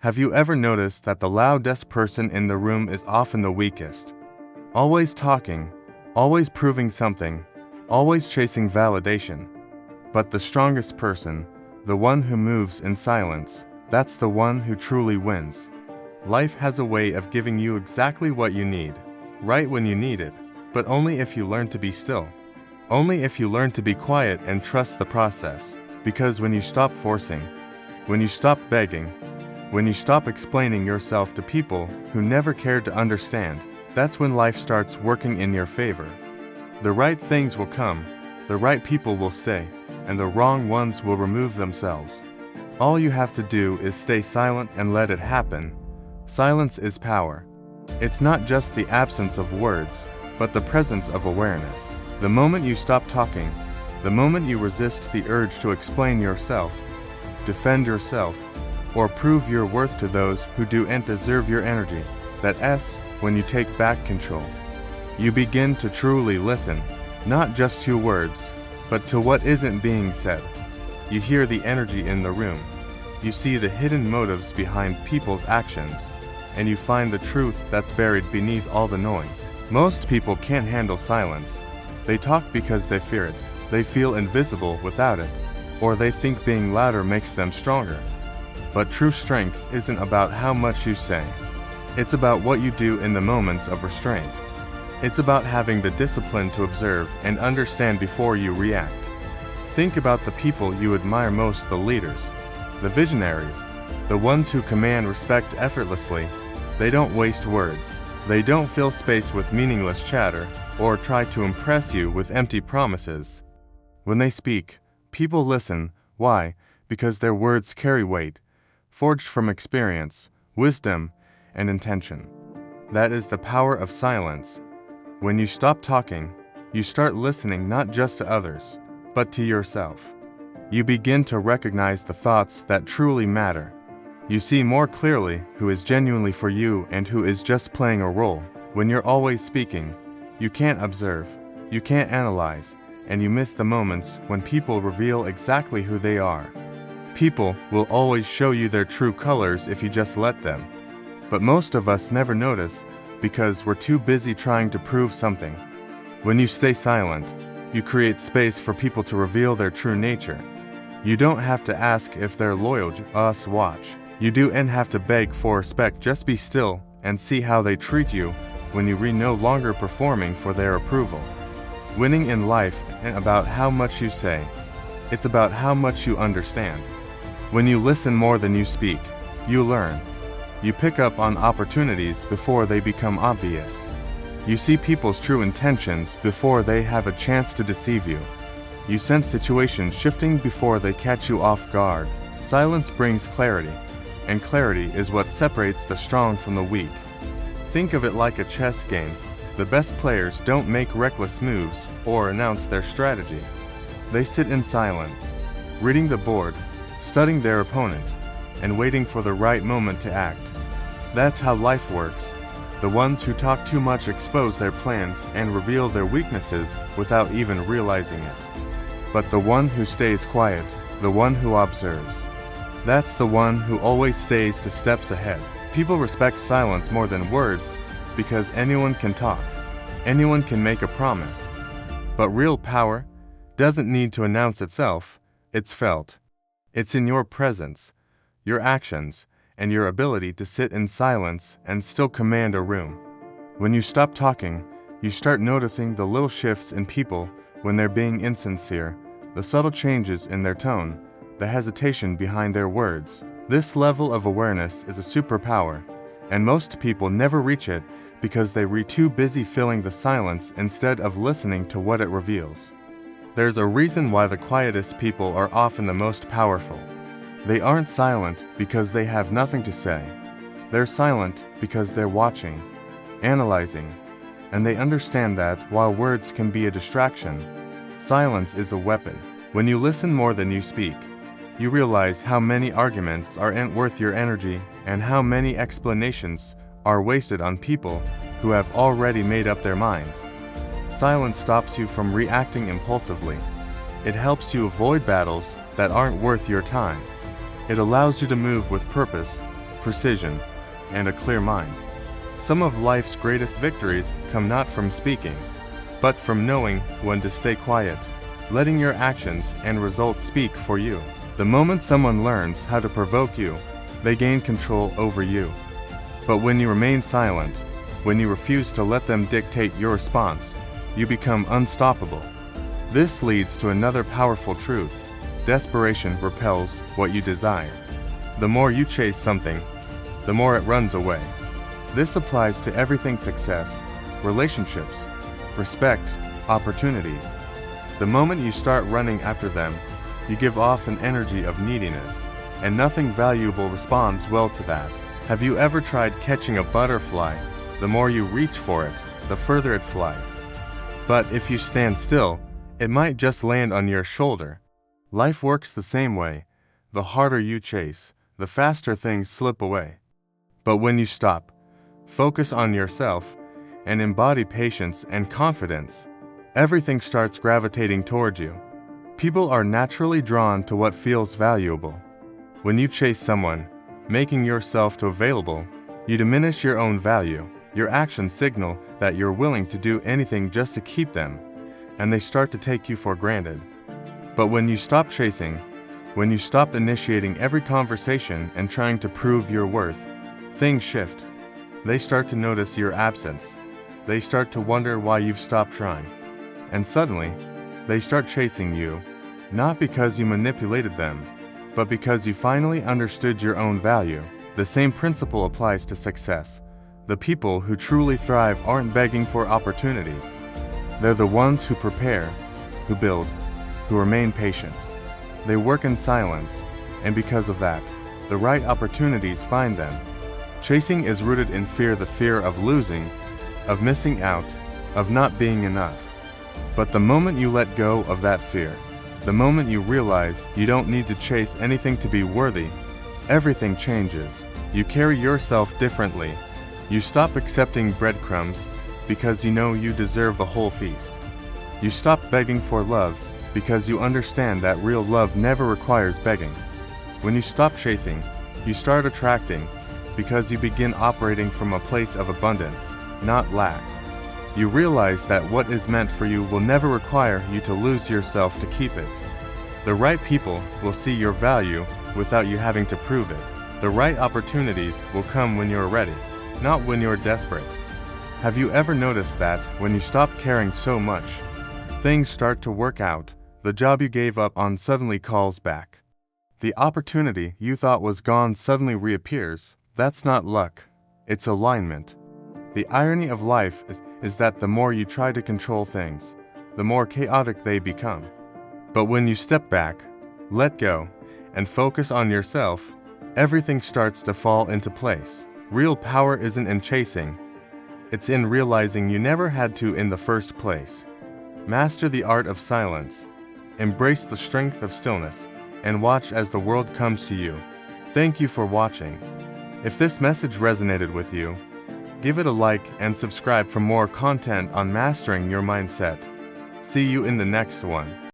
Have you ever noticed that the loudest person in the room is often the weakest? Always talking, always proving something, always chasing validation. But the strongest person, the one who moves in silence, that's the one who truly wins. Life has a way of giving you exactly what you need, right when you need it, but only if you learn to be still. Only if you learn to be quiet and trust the process, because when you stop forcing, when you stop begging, when you stop explaining yourself to people who never cared to understand, that's when life starts working in your favor. The right things will come, the right people will stay, and the wrong ones will remove themselves. All you have to do is stay silent and let it happen. Silence is power. It's not just the absence of words, but the presence of awareness. The moment you stop talking, the moment you resist the urge to explain yourself, defend yourself, or prove your worth to those who do and deserve your energy, that's when you take back control. You begin to truly listen, not just to words, but to what isn't being said. You hear the energy in the room. You see the hidden motives behind people's actions, and you find the truth that's buried beneath all the noise. Most people can't handle silence. They talk because they fear it. They feel invisible without it, or they think being louder makes them stronger. But true strength isn't about how much you say. It's about what you do in the moments of restraint. It's about having the discipline to observe and understand before you react. Think about the people you admire most, the leaders, the visionaries, the ones who command respect effortlessly. They don't waste words. They don't fill space with meaningless chatter or try to impress you with empty promises. When they speak, people listen. Why? Because their words carry weight, forged from experience, wisdom, and intention. That is the power of silence. When you stop talking, you start listening not just to others, but to yourself. You begin to recognize the thoughts that truly matter. You see more clearly who is genuinely for you and who is just playing a role. When you're always speaking, you can't observe, you can't analyze, and you miss the moments when people reveal exactly who they are. People will always show you their true colors if you just let them. But most of us never notice because we're too busy trying to prove something. When you stay silent, you create space for people to reveal their true nature. You don't have to ask if they're loyal, just watch. You do and have to beg for respect. Just be still and see how they treat you when you no longer performing for their approval. Winning in life isn't about how much you say. It's about how much you understand. When you listen more than you speak, you learn. You pick up on opportunities before they become obvious. You see people's true intentions before they have a chance to deceive you. You sense situations shifting before they catch you off guard. Silence brings clarity, and clarity is what separates the strong from the weak. Think of it like a chess game. The best players don't make reckless moves or announce their strategy. They sit in silence, reading the board, studying their opponent, and waiting for the right moment to act. That's how life works. The ones who talk too much expose their plans and reveal their weaknesses without even realizing it. But the one who stays quiet, the one who observes, that's the one who always stays 2 steps ahead. People respect silence more than words because anyone can talk, anyone can make a promise. But real power doesn't need to announce itself, it's felt. It's in your presence, your actions, and your ability to sit in silence and still command a room. When you stop talking, you start noticing the little shifts in people when they're being insincere, the subtle changes in their tone, the hesitation behind their words. This level of awareness is a superpower, and most people never reach it because they're too busy filling the silence instead of listening to what it reveals. There's a reason why the quietest people are often the most powerful. They aren't silent because they have nothing to say. They're silent because they're watching, analyzing, and they understand that while words can be a distraction, silence is a weapon. When you listen more than you speak, you realize how many arguments aren't worth your energy and how many explanations are wasted on people who have already made up their minds. Silence stops you from reacting impulsively. It helps you avoid battles that aren't worth your time. It allows you to move with purpose, precision, and a clear mind. Some of life's greatest victories come not from speaking, but from knowing when to stay quiet, letting your actions and results speak for you. The moment someone learns how to provoke you, they gain control over you. But when you remain silent, when you refuse to let them dictate your response, you become unstoppable. This leads to another powerful truth. Desperation repels what you desire. The more you chase something, the more it runs away. This applies to everything: success, relationships, respect, opportunities. The moment you start running after them, you give off an energy of neediness, and nothing valuable responds well to that. Have you ever tried catching a butterfly? The more you reach for it, the further it flies. But if you stand still, it might just land on your shoulder. Life works the same way. The harder you chase, the faster things slip away. But when you stop, focus on yourself, and embody patience and confidence, everything starts gravitating towards you. People are naturally drawn to what feels valuable. When you chase someone, making yourself too available, you diminish your own value. Your actions signal that you're willing to do anything just to keep them, and they start to take you for granted. But when you stop chasing, when you stop initiating every conversation and trying to prove your worth, things shift. They start to notice your absence. They start to wonder why you've stopped trying. And suddenly, they start chasing you, not because you manipulated them, but because you finally understood your own value. The same principle applies to success. The people who truly thrive aren't begging for opportunities. They're the ones who prepare, who build, who remain patient. They work in silence, and because of that, the right opportunities find them. Chasing is rooted in fear, the fear of losing, of missing out, of not being enough. But the moment you let go of that fear, the moment you realize you don't need to chase anything to be worthy, everything changes. You carry yourself differently. You stop accepting breadcrumbs because you know you deserve the whole feast. You stop begging for love because you understand that real love never requires begging. When you stop chasing, you start attracting because you begin operating from a place of abundance, not lack. You realize that what is meant for you will never require you to lose yourself to keep it. The right people will see your value without you having to prove it. The right opportunities will come when you're ready, not when you're desperate. Have you ever noticed that when you stop caring so much, things start to work out? The job you gave up on suddenly calls back. The opportunity you thought was gone suddenly reappears. That's not luck, it's alignment. The irony of life is that the more you try to control things, the more chaotic they become. But when you step back, let go, and focus on yourself, everything starts to fall into place. Real power isn't in chasing, it's in realizing you never had to in the first place. Master the art of silence, embrace the strength of stillness, and watch as the world comes to you. Thank you for watching. If this message resonated with you, give it a like and subscribe for more content on mastering your mindset. See you in the next one.